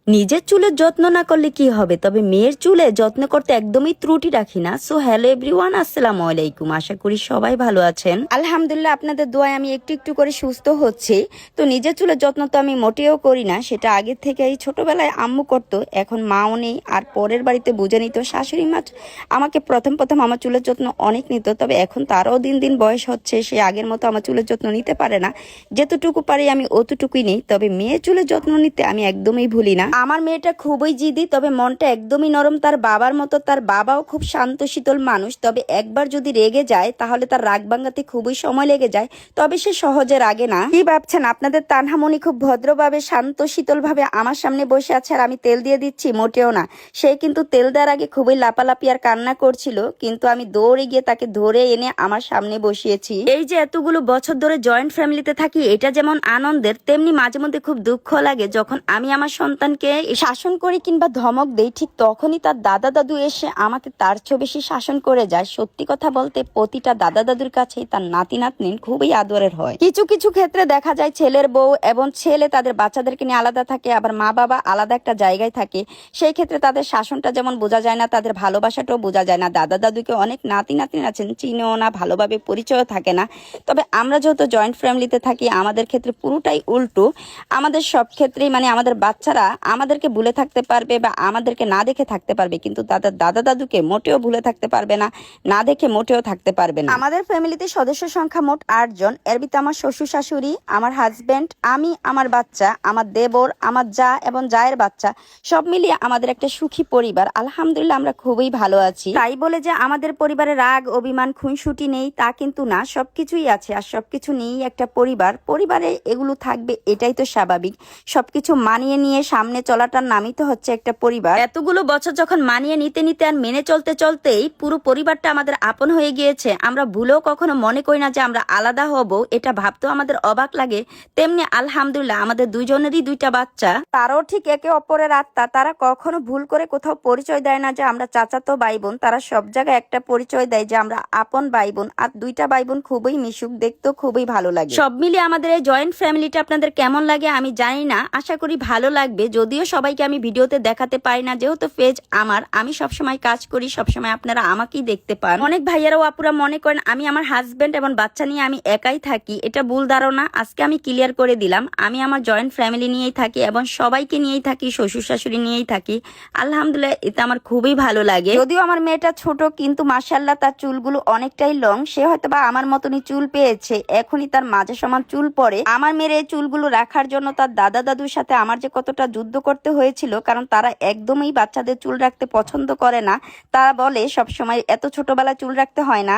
নিজের চুলের যত্ন না করলে কি হবে, তবে মেয়ের চুলে যত্ন করতে একদমই ত্রুটি রাখি না। সো হ্যালো এভরিওয়ান, আসসালামু আলাইকুম। আশা করি সবাই ভালো আছেন। আলহামদুলিল্লাহ, আপনাদের দোয়ায় আমি একটু একটু করে সুস্থ হচ্ছি। তো নিজের চুলের যত্ন তো আমি মোটেও করি না, সেটা আগে থেকেই ছোটবেলায় আম্মু করতো, এখন মাও নেই। আর পরের বাড়িতে বুঝে নিত শাশুড়ি মা আমাকে প্রথম প্রথম আমার চুলের যত্ন অনেক নিত, তবে এখন তারও দিন দিন বয়স হচ্ছে, সে আগের মতো আমার চুলের যত্ন নিতে পারে না। যেতটুকু পারি আমি অতটুকুই নেই, তবে মেয়ের চুলের যত্ন নিতে আমি একদমই ভুলি না। আমার মেয়েটা খুবই জিদি, তবে মনটা একদমই নরম তার বাবার মতো। তার বাবাও খুব শান্ত শীতল মানুষ, তবে একবার যদি রেগে যায় তাহলে তার রাগ ভাঙাতে খুবই সময় লেগে যায়, তবে সে সহজে রাগে না। কি ভাবছেন আপনাদের তানহামণি খুব ভদ্রভাবে শান্ত শীতল ভাবে আমার সামনে বসে আছে আর আমি তেল দিয়ে দিচ্ছি? মোটেও না। সে কিন্তু তেল দেওয়ার আগে খুবই লাপালাপি আর কান্না করছিল, কিন্তু আমি দৌড়ে গিয়ে তাকে ধরে এনে আমার সামনে বসিয়েছি। এই যে এতগুলো বছর ধরে জয়েন্ট ফ্যামিলিতে থাকি, এটা যেমন আনন্দের, তেমনি মাঝে মধ্যে খুব দুঃখ লাগে যখন আমি আমার সন্তানকে শাসন করি কিংবা ধমক দেই, ঠিক তখনই তার দাদা দাদু এসে আমাকে তার চেয়ে বেশি শাসন করে যায়। সত্যি কথা বলতে প্রতিটা দাদা দাদুর কাছেই তার নাতি নাতনি খুবই আদরের হয়। কিছু কিছু ক্ষেত্রে দেখা যায় ছেলের বউ এবং ছেলে তাদের বাচ্চাদেরকে নিয়ে আলাদা থাকে, আবার মা বাবা আলাদা একটা জায়গায় থাকে। সেই ক্ষেত্রে তাদের শাসনটা যেমন বোঝা যায় না, তাদের ভালোবাসাটাও বোঝা যায় না। দাদা দাদুকে অনেক নাতি নাতনি আছেন চিনেও না, ভালোভাবে পরিচয় থাকে না। তবে আমরা যেহেতু জয়েন্ট ফ্যামিলিতে থাকি, আমাদের ক্ষেত্রে পুরোটাই উল্টো। আমাদের সব ক্ষেত্রেই আমাদের বাচ্চারা আমাদেরকে ভুলে থাকতে পারবে বা আমাদেরকে না দেখে থাকতে পারবে, কিন্তু তাদের দাদা দাদুকে মোটেও ভুলে থাকতে পারবে না, না দেখে মোটেও থাকতে পারবে না। আমাদের ফ্যামিলিতে সদস্য সংখ্যা মোট 8 জন। এর ভিতরে আমার শ্বশুর শাশুড়ি, আমার হাজবেন্ড, আমি, আমার বাচ্চা, আমার দেবর, আমার জা এবং জায়ের বাচ্চা, সব মিলিয়ে আমাদের একটা সুখী পরিবার। আলহামদুলিল্লাহ, আমরা খুবই ভালো আছি। তাই বলে যে আমাদের পরিবারে রাগ অভিমান খুনসুটি নেই তা কিন্তু না, সবকিছুই আছে। আর সবকিছু নিয়েই একটা পরিবারে এগুলো থাকবে, এটাই তো স্বাভাবিক। সবকিছু মানিয়ে নিয়ে সামনে চলাটার নামই তো হচ্ছে একটা পরিবার। এতগুলো বছর যখন মানিয়ে নিতে নিতে আর মেনে চলতে চলতেই পুরো পরিবারটা আমাদের আপন হয়ে গিয়েছে, আমরা ভুলেও কখনো মনে করি না যে আমরা আলাদা হব। এটা ভাবতেও আমাদের অবাক লাগে। তেমনি আলহামদুলিল্লাহ, আমাদের দুইজনেরই 2টা বাচ্চা, তারাও ঠিক একে অপরের আত্মা। তারা কখনো ভুল করে কোথাও পরিচয় দেয় না যে আমরা চাচাতো ভাই বোন, তারা সব জায়গায় একটা পরিচয় দেয় যে আমরা আপন ভাই বোন। আর 2টা ভাই বোন খুবই মিশুক, দেখতেও খুবই ভালো লাগে। সব মিলিয়ে আমাদের এই জয়েন্ট ফ্যামিলিটা আপনাদের কেমন লাগে আমি জানি না, আশা করি ভালো লাগবে। যদিও সবাইকে আমি ভিডিওতে দেখাতে পারি না, যেহেতু পেজ আমার, আমি সবসময় কাজ করি, সবসময় আপনারা আমাকেই দেখতে পান। অনেক ভাইয়ারাও আপুরা মনে করেন আমি আমার হাজবেন্ড এবং বাচ্চা নিয়ে আমি একাই থাকি, এটা ভুল ধারণা। আজকে আমি ক্লিয়ার করে দিলাম, আমি আমার জয়েন্ট ফ্যামিলি নিয়েই থাকি এবং সবাইকে নিয়েই থাকি, শ্বশুর শাশুড়ি নিয়েই থাকি। আলহামদুলিল্লাহ, এটা আমার খুবই ভালো লাগে। যদিও আমার মেয়েটা ছোট, কিন্তু মাশাআল্লাহ তার চুলগুলো অনেকটাই লং। সে হয়তো বা আমার মতনই চুল পেয়েছে, এখনই তার মাঝে সমান চুল পড়ে। আমার মেয়ের এই চুলগুলো রাখার জন্য তার দাদা দাদুর সাথে আমার যে কতটা যুদ্ধ করতে হয়েছিল, কারণ তারা একদমই বাচ্চাদের চুল রাখতে পছন্দ করে না। তারা বলে সবসময় এত ছোটবেলায় চুল রাখতে হয় না,